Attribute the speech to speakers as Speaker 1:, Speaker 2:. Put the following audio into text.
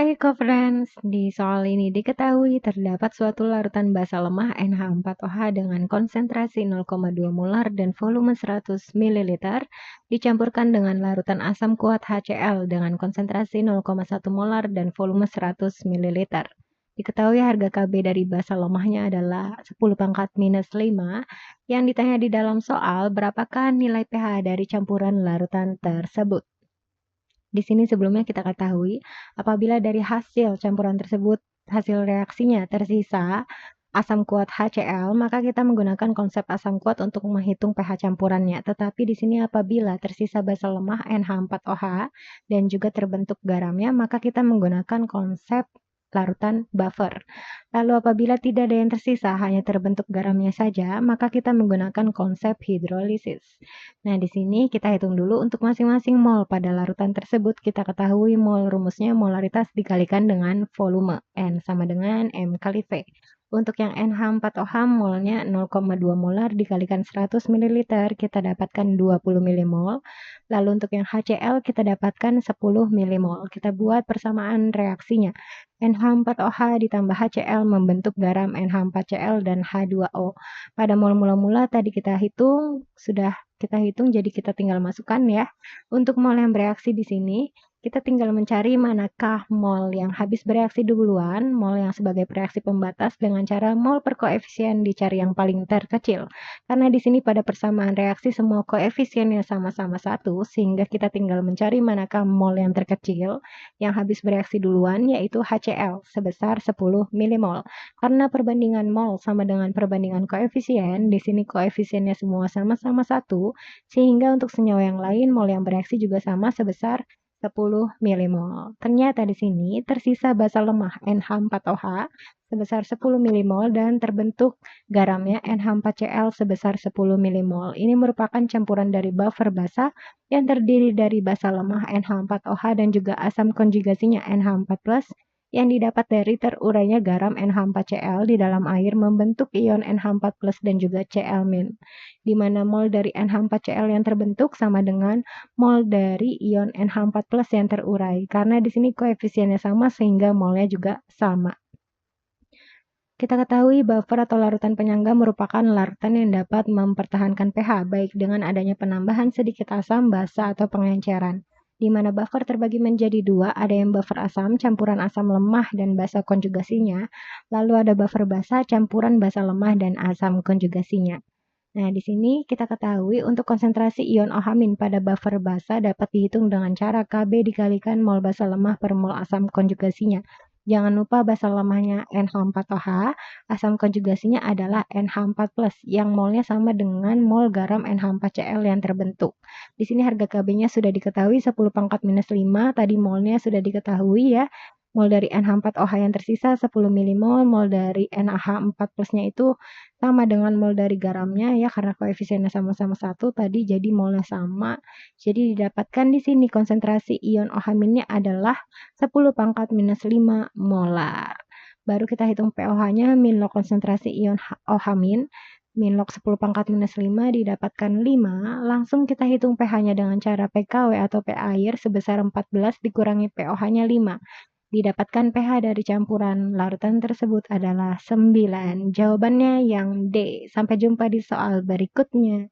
Speaker 1: Hai co-friends, di soal ini diketahui terdapat suatu larutan basa lemah NH4OH dengan konsentrasi 0,2 molar dan volume 100 ml dicampurkan dengan larutan asam kuat HCl dengan konsentrasi 0,1 molar dan volume 100 ml. Diketahui harga Kb dari basa lemahnya adalah 10 pangkat minus 5. Yang ditanya di dalam soal, berapakah nilai pH dari campuran larutan tersebut? Di sini sebelumnya kita ketahui, apabila dari hasil campuran tersebut, hasil reaksinya tersisa asam kuat HCl, maka kita menggunakan konsep asam kuat untuk menghitung pH campurannya. Tetapi di sini apabila tersisa basa lemah NH4OH dan juga terbentuk garamnya, maka kita menggunakan konsep larutan buffer. Lalu apabila tidak ada yang tersisa, hanya terbentuk garamnya saja, maka kita menggunakan konsep hidrolisis. Nah, di sini kita hitung dulu untuk masing-masing mol pada larutan tersebut. Kita ketahui mol rumusnya molaritas dikalikan dengan volume. N sama dengan M kali V. Untuk yang NH4OH molnya 0,2 molar dikalikan 100 ml, kita dapatkan 20 mmol. Lalu untuk yang HCl kita dapatkan 10 mmol. Kita buat persamaan reaksinya. NH4OH ditambah HCl membentuk garam NH4Cl dan H2O. Pada mol mula-mula tadi kita hitung, sudah kita hitung, jadi kita tinggal masukkan ya. Untuk mol yang bereaksi di sini, kita tinggal mencari manakah mol yang habis bereaksi duluan, mol yang sebagai reaksi pembatas dengan cara mol per koefisien dicari yang paling terkecil. Karena di sini pada persamaan reaksi semua koefisiennya sama-sama 1, sehingga kita tinggal mencari manakah mol yang terkecil yang habis bereaksi duluan, yaitu HCl sebesar 10 mmol. Karena perbandingan mol sama dengan perbandingan koefisien, di sini koefisiennya semua sama-sama 1, sehingga untuk senyawa yang lain mol yang bereaksi juga sama sebesar 10 mmol. Ternyata di sini tersisa basa lemah NH4OH sebesar 10 mmol dan terbentuk garamnya NH4Cl sebesar 10 mmol. Ini merupakan campuran dari buffer basa yang terdiri dari basa lemah NH4OH dan juga asam konjugasinya NH4+ yang didapat dari terurainya garam NH4Cl di dalam air membentuk ion NH4+ dan juga Cl-, di mana mol dari NH4Cl yang terbentuk sama dengan mol dari ion NH4+ yang terurai. Karena di sini koefisiennya sama sehingga molnya juga sama. Kita ketahui buffer atau larutan penyangga merupakan larutan yang dapat mempertahankan pH baik dengan adanya penambahan sedikit asam, basa, atau pengenceran. Di mana buffer terbagi menjadi dua, ada yang buffer asam, campuran asam lemah dan basa konjugasinya, lalu ada buffer basa, campuran basa lemah dan asam konjugasinya. Nah, di sini kita ketahui untuk konsentrasi ion OH- pada buffer basa dapat dihitung dengan cara Kb dikalikan mol basa lemah per mol asam konjugasinya. Jangan lupa basa lemahnya NH4OH, asam konjugasinya adalah NH4+, yang molnya sama dengan mol garam NH4Cl yang terbentuk. Di sini harga Kb-nya sudah diketahui 10 pangkat minus 5, tadi molnya sudah diketahui ya. Mol dari NH4OH yang tersisa 10 mmol, mol dari NaH4+-nya itu sama dengan mol dari garamnya ya, karena koefisiennya sama-sama 1 tadi, jadi molnya sama. Jadi didapatkan di sini konsentrasi ion OH- adalah 10 pangkat minus 5 molar. Baru kita hitung pOH-nya, min log konsentrasi ion OH-, min log 10 pangkat minus 5 didapatkan 5. Langsung kita hitung pH-nya dengan cara pKw atau P air sebesar 14 dikurangi pOH-nya 5. Didapatkan pH dari campuran larutan tersebut adalah 9. Jawabannya yang D. Sampai jumpa di soal berikutnya.